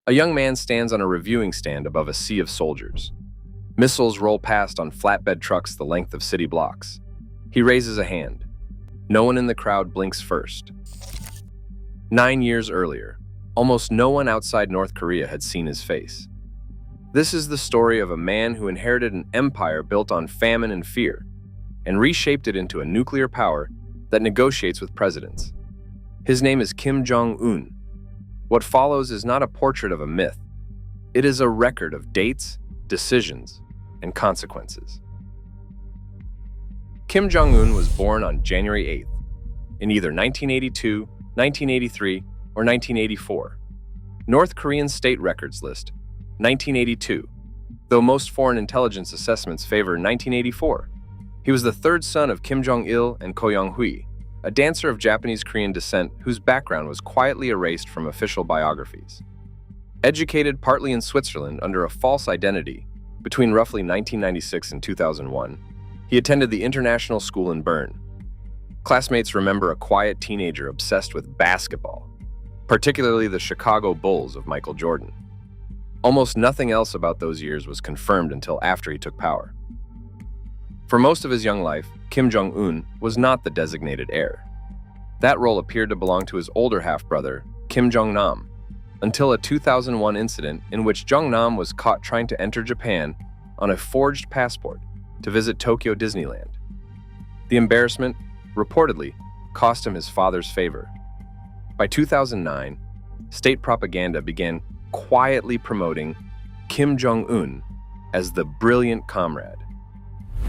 A young man stands on a reviewing stand above a sea of soldiers. Missiles roll past on flatbed trucks the length of city blocks. He raises a hand. No one in the crowd blinks first. 9 years earlier, almost no one outside North Korea had seen his face. This is the story of a man who inherited an empire built on famine and fear, and reshaped it into a nuclear power that negotiates with presidents. His name is Kim Jong Un. What follows is not a portrait of a myth. It is a record of dates, decisions, and consequences. Kim Jong Un was born on January 8th, in either 1982, 1983, or 1984. North Korean state records list 1982, though most foreign intelligence assessments favor 1984. He was the third son of Kim Jong-il and Ko Young-hui, a dancer of Japanese-Korean descent whose background was quietly erased from official biographies. Educated partly in Switzerland under a false identity between roughly 1996 and 2001, he attended the International School in Bern. Classmates remember a quiet teenager obsessed with basketball, particularly the Chicago Bulls of Michael Jordan. Almost nothing else about those years was confirmed until after he took power. For most of his young life, Kim Jong-un was not the designated heir. That role appeared to belong to his older half-brother, Kim Jong-nam, until a 2001 incident in which Jong-nam was caught trying to enter Japan on a forged passport to visit Tokyo Disneyland. The embarrassment, reportedly, cost him his father's favor. By 2009, state propaganda began quietly promoting Kim Jong-un as the brilliant comrade.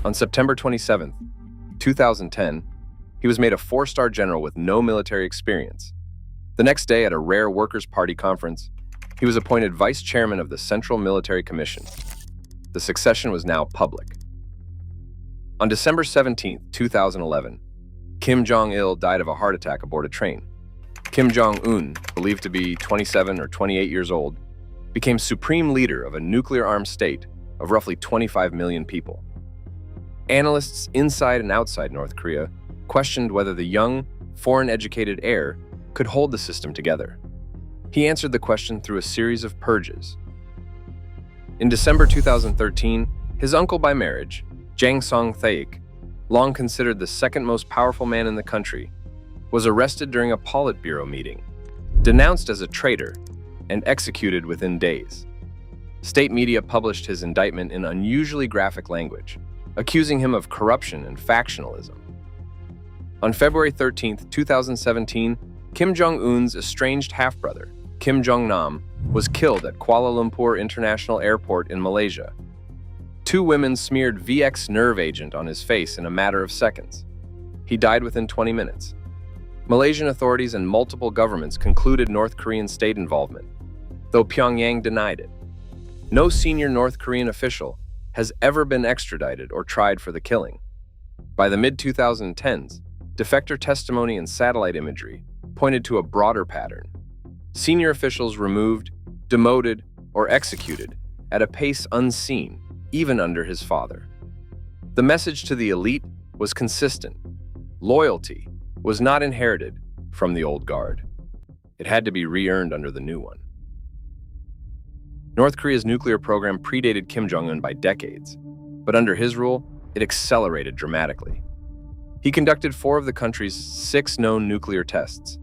On September 27, 2010, he was made a 4-star general with no military experience. The next day, at a rare Workers' Party conference, he was appointed vice chairman of the Central Military Commission. The succession was now public. On December 17, 2011, Kim Jong-il died of a heart attack aboard a train. Kim Jong-un, believed to be 27 or 28 years old, became supreme leader of a nuclear-armed state of roughly 25 million people. Analysts inside and outside North Korea questioned whether the young, foreign-educated heir could hold the system together. He answered the question through a series of purges. In December 2013, his uncle by marriage, Jang Song Thaek, long considered the second most powerful man in the country, was arrested during a Politburo meeting, denounced as a traitor, and executed within days. State media published his indictment in unusually graphic language, accusing him of corruption and factionalism. On February 13, 2017, Kim Jong-un's estranged half-brother, Kim Jong-nam, was killed at Kuala Lumpur International Airport in Malaysia. 2 women smeared VX nerve agent on his face in a matter of seconds. He died within 20 minutes. Malaysian authorities and multiple governments concluded North Korean state involvement, though Pyongyang denied it. No senior North Korean official has ever been extradited or tried for the killing. By the mid-2010s, defector testimony and satellite imagery pointed to a broader pattern. Senior officials removed, demoted, or executed at a pace unseen, even under his father. The message to the elite was consistent. Loyalty was not inherited from the old guard. It had to be re-earned under the new one. North Korea's nuclear program predated Kim Jong-un by decades, but under his rule, it accelerated dramatically. He conducted 4 of the country's 6 known nuclear tests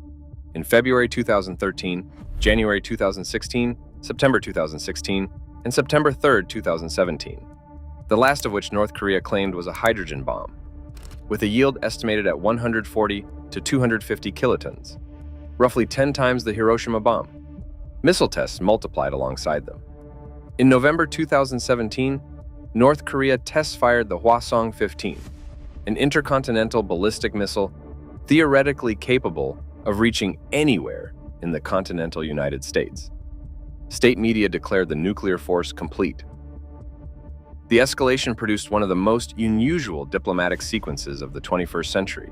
in February 2013, January 2016, September 2016, and September 3, 2017, the last of which North Korea claimed was a hydrogen bomb, with a yield estimated at 140 to 250 kilotons, roughly 10 times the Hiroshima bomb. Missile tests multiplied alongside them. In November 2017, North Korea test-fired the Hwasong-15, an intercontinental ballistic missile theoretically capable of reaching anywhere in the continental United States. State media declared the nuclear force complete. The escalation produced one of the most unusual diplomatic sequences of the 21st century.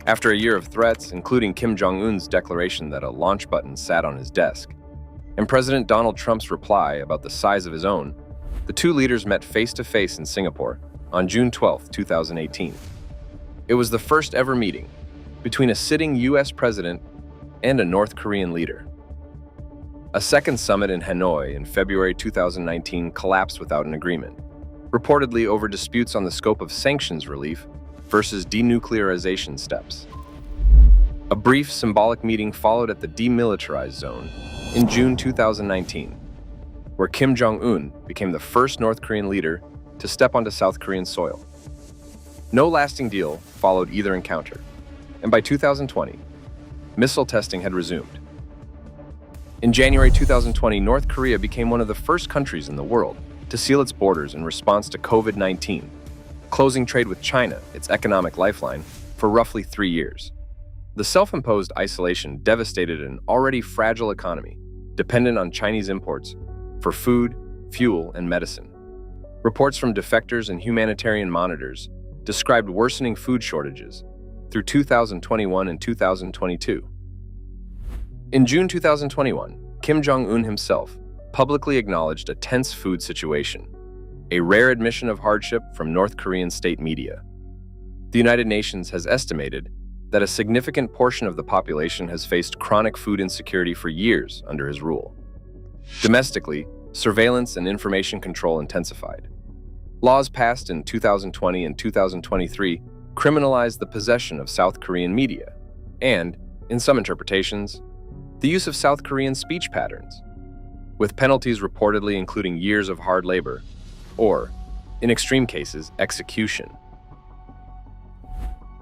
After a year of threats, including Kim Jong-un's declaration that a launch button sat on his desk, and President Donald Trump's reply about the size of his own, the 2 leaders met face-to-face in Singapore on June 12, 2018. It was the first ever meeting between a sitting U.S. president and a North Korean leader. A second summit in Hanoi in February 2019 collapsed without an agreement, reportedly over disputes on the scope of sanctions relief versus denuclearization steps. A brief symbolic meeting followed at the demilitarized zone in June 2019, where Kim Jong Un became the first North Korean leader to step onto South Korean soil. No lasting deal followed either encounter, and by 2020, missile testing had resumed. In January 2020, North Korea became one of the first countries in the world to seal its borders in response to COVID-19, closing trade with China, its economic lifeline, for roughly 3 years. The self-imposed isolation devastated an already fragile economy, dependent on Chinese imports for food, fuel, and medicine. Reports from defectors and humanitarian monitors described worsening food shortages through 2021 and 2022. In June 2021, Kim Jong Un himself publicly acknowledged a tense food situation, a rare admission of hardship from North Korean state media. The United Nations has estimated that a significant portion of the population has faced chronic food insecurity for years under his rule. Domestically, surveillance and information control intensified. Laws passed in 2020 and 2023 criminalized the possession of South Korean media and, in some interpretations, the use of South Korean speech patterns, with penalties reportedly including years of hard labor or, in extreme cases, execution.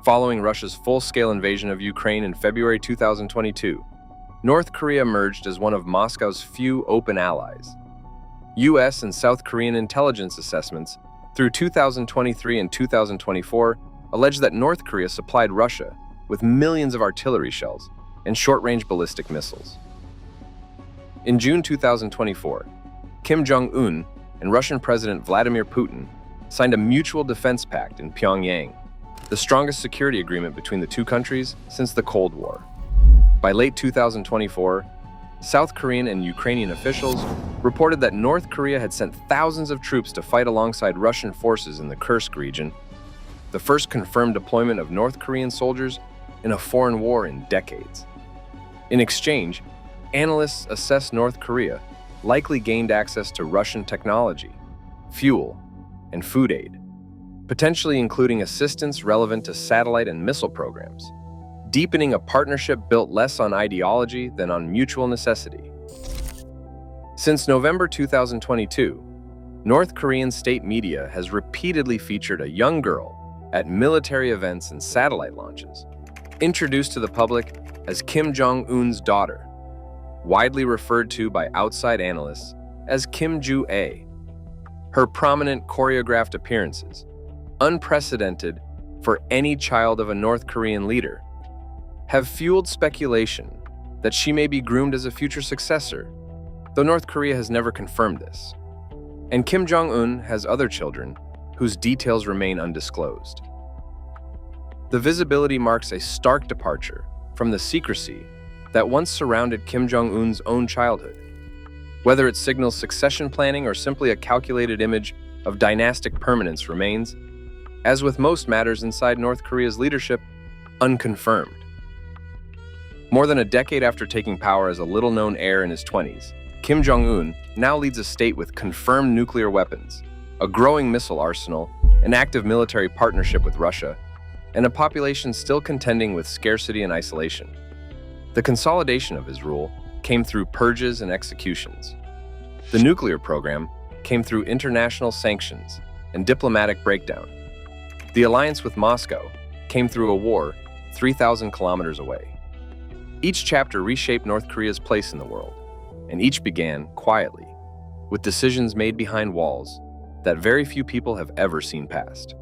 Following Russia's full-scale invasion of Ukraine in February 2022, North Korea emerged as one of Moscow's few open allies. U.S. and South Korean intelligence assessments through 2023 and 2024 alleged that North Korea supplied Russia with millions of artillery shells and short-range ballistic missiles. In June 2024, Kim Jong Un and Russian President Vladimir Putin signed a mutual defense pact in Pyongyang, the strongest security agreement between the two countries since the Cold War. By late 2024, South Korean and Ukrainian officials reported that North Korea had sent thousands of troops to fight alongside Russian forces in the Kursk region, the first confirmed deployment of North Korean soldiers in a foreign war in decades. In exchange, analysts assess North Korea likely gained access to Russian technology, fuel, and food aid, potentially including assistance relevant to satellite and missile programs, deepening a partnership built less on ideology than on mutual necessity. Since November 2022, North Korean state media has repeatedly featured a young girl at military events and satellite launches, introduced to the public as Kim Jong Un's daughter, widely referred to by outside analysts as Kim Ju-ae. Her prominent choreographed appearances, unprecedented for any child of a North Korean leader, have fueled speculation that she may be groomed as a future successor, though North Korea has never confirmed this. And Kim Jong Un has other children whose details remain undisclosed. The visibility marks a stark departure from the secrecy that once surrounded Kim Jong Un's own childhood. Whether it signals succession planning or simply a calculated image of dynastic permanence remains, as with most matters inside North Korea's leadership, unconfirmed. More than a decade after taking power as a little-known heir in his 20s, Kim Jong Un now leads a state with confirmed nuclear weapons, a growing missile arsenal, an active military partnership with Russia, and a population still contending with scarcity and isolation. The consolidation of his rule came through purges and executions. The nuclear program came through international sanctions and diplomatic breakdown. The alliance with Moscow came through a war 3,000 kilometers away. Each chapter reshaped North Korea's place in the world, and each began quietly, with decisions made behind walls that very few people have ever seen past.